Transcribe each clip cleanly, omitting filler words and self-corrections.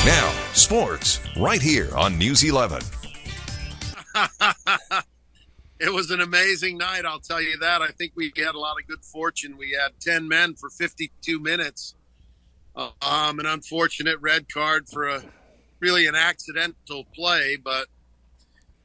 Now, sports, right here on News 11. It was an amazing night, I'll tell you that. I think we had a lot of good fortune. We had 10 men for 52 minutes. An unfortunate red card for an accidental play, but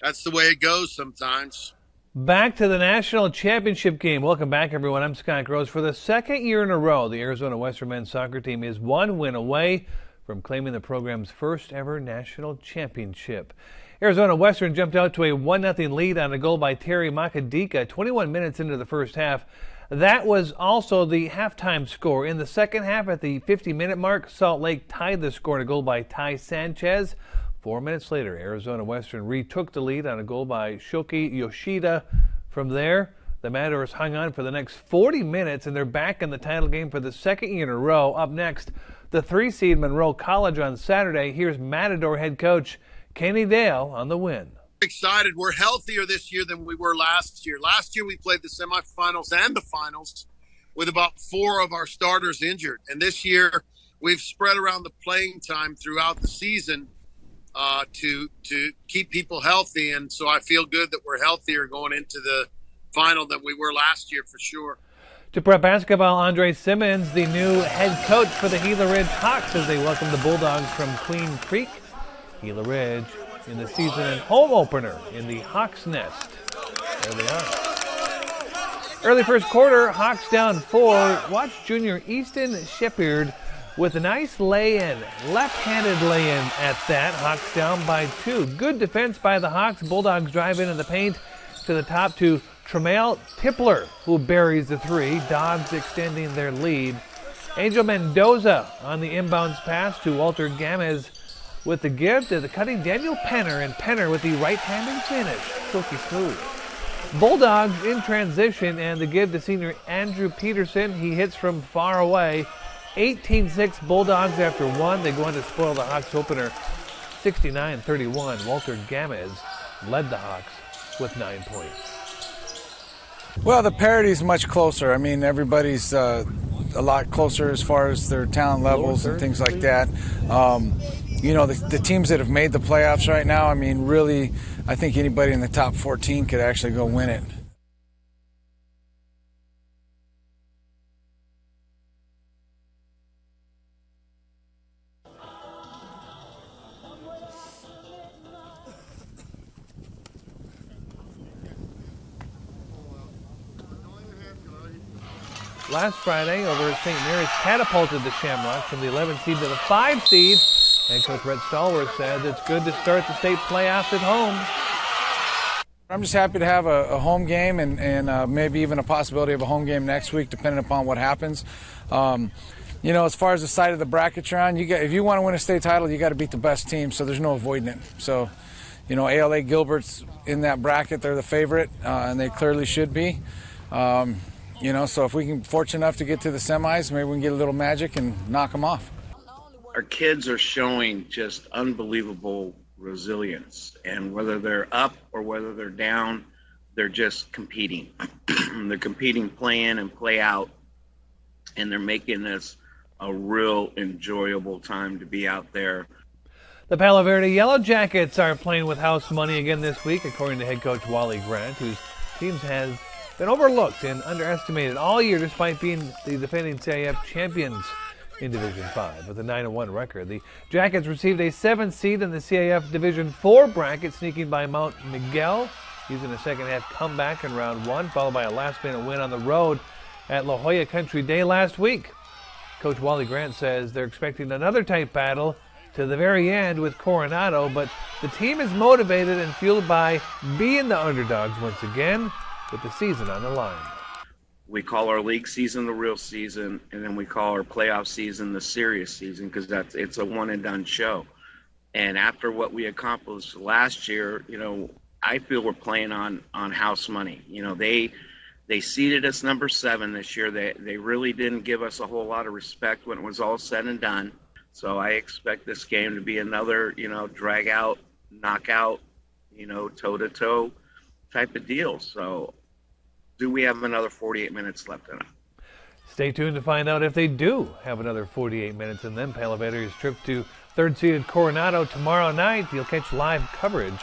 that's the way it goes sometimes. Back to the national championship game. Welcome back, everyone. I'm Scott Gross. For the second year in a row, the Arizona Western men's soccer team is one win away from claiming the program's first ever national championship. Arizona Western jumped out to a 1-0 lead on a goal by Terry Makadika 21 minutes into the first half. That was also the halftime score. In the second half, at the 50-minute mark, Salt Lake tied the score on a goal by Ty Sanchez. 4 minutes later, Arizona Western retook the lead on a goal by Shoki Yoshida. From there, the Matadors hung on for the next 40 minutes, and they're back in the title game for the second year in a row. Up next, the 3-seed Monroe College on Saturday. Here's Matador head coach Kenny Dale on the win. Excited. We're healthier this year than we were last year. Last year we played the semifinals and the finals with about 4 of our starters injured. And this year we've spread around the playing time throughout the season to keep people healthy. And so I feel good that we're healthier going into the final than we were last year for sure. To prep basketball, Andre Simmons, the new head coach for the Gila Ridge Hawks, as they welcome the Bulldogs from Queen Creek. Gila Ridge in the season and home opener in the Hawks Nest. There they are. Early first quarter, Hawks down 4. Watch junior Easton Shepard with a nice lay-in, left-handed lay-in at that. Hawks down by 2. Good defense by the Hawks. Bulldogs drive into the paint to the top to Tremail Tipler, who buries the 3. Dogs extending their lead. Angel Mendoza on the inbounds pass to Walter Gamez with the give to the cutting Daniel Penner, and Penner with the right-handed finish. Silky smooth. Bulldogs in transition, and the give to senior Andrew Peterson. He hits from far away. 18-6 Bulldogs after 1. They go on to spoil the Hawks opener 69-31. Walter Gamez led the Hawks with 9 points. Well, the parity's much closer. I mean, everybody's a lot closer as far as their talent levels and things like that. You know, the teams that have made the playoffs right now, I mean, really, I think anybody in the top 14 could actually go win it. Last Friday, over at St. Mary's, catapulted the Shamrocks from the 11th seed to the 5 seed. Head coach Brett Stallworth said it's good to start the state playoffs at home. I'm just happy to have a home game and maybe even a possibility of a home game next week, depending upon what happens. You know, as far as the side of the bracket you're on, if you want to win a state title, you got to beat the best team, so there's no avoiding it. So, you know, ALA Gilbert's in that bracket. They're the favorite, and they clearly should be. You know, so if we can fortunate enough to get to the semis, maybe we can get a little magic and knock them off. Our kids are showing just unbelievable resilience, and whether they're up or whether they're down, they're just competing. They're competing, play in and play out, and they're making this a real enjoyable time to be out there. The Palo Verde Yellow Jackets are playing with house money again this week, according to head coach Wally Grant, whose teams has been overlooked and underestimated all year despite being the defending CIF champions in Division 5 with a 9-1 record. The Jackets received a 7th seed in the CIF Division 4 bracket, sneaking by Mount Miguel, using a second-half comeback in round 1, followed by a last-minute win on the road at La Jolla Country Day last week. Coach Wally Grant says they're expecting another tight battle to the very end with Coronado, but the team is motivated and fueled by being the underdogs once again with the season on the line. We call our league season the real season, and then we call our playoff season the serious season, because it's a one and done show. And after what we accomplished last year, you know, I feel we're playing on house money. You know, they seeded us number 7 this year. They really didn't give us a whole lot of respect when it was all said and done. So I expect this game to be another, you know, drag out, knockout, you know, toe to toe type of deal. So do we have another 48 minutes left in it? Stay tuned to find out if they do have another 48 minutes in them. Palo Verde's trip to Third-seeded Coronado tomorrow night. You'll catch live coverage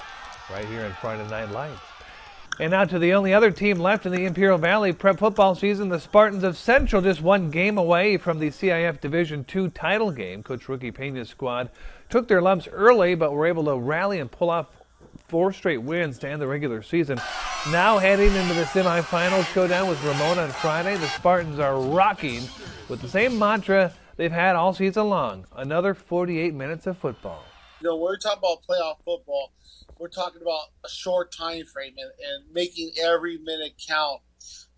right here on Friday Night Lights. And now to the only other team left in the Imperial Valley prep football season, the Spartans of Central, just one game away from the CIF Division II title game. Coach Ricky Pena's squad took their lumps early, but were able to rally and pull off 4 straight wins to end the regular season. Now heading into the semifinals showdown with Ramona on Friday, the Spartans are rocking with the same mantra they've had all season long: another 48 minutes of football. You know, when we're talking about playoff football, we're talking about a short time frame and making every minute count.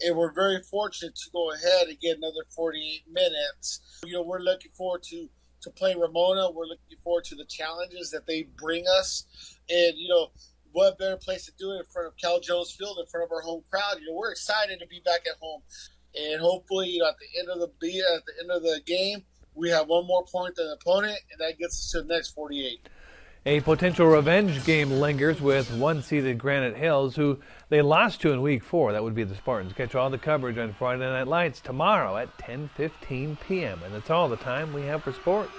And we're very fortunate to go ahead and get another 48 minutes. You know, we're looking forward to playing Ramona. We're looking forward to the challenges that they bring us. And, you know, what better place to do it in front of Cal Jones Field, in front of our home crowd. You know, we're excited to be back at home. And hopefully, you know, at the end of the game, we have one more point than the opponent, and that gets us to the next 48. A potential revenge game lingers with one-seeded Granite Hills, who they lost to in Week 4. That would be the Spartans. Catch all the coverage on Friday Night Lights tomorrow at 10:15 p.m. And that's all the time we have for sports.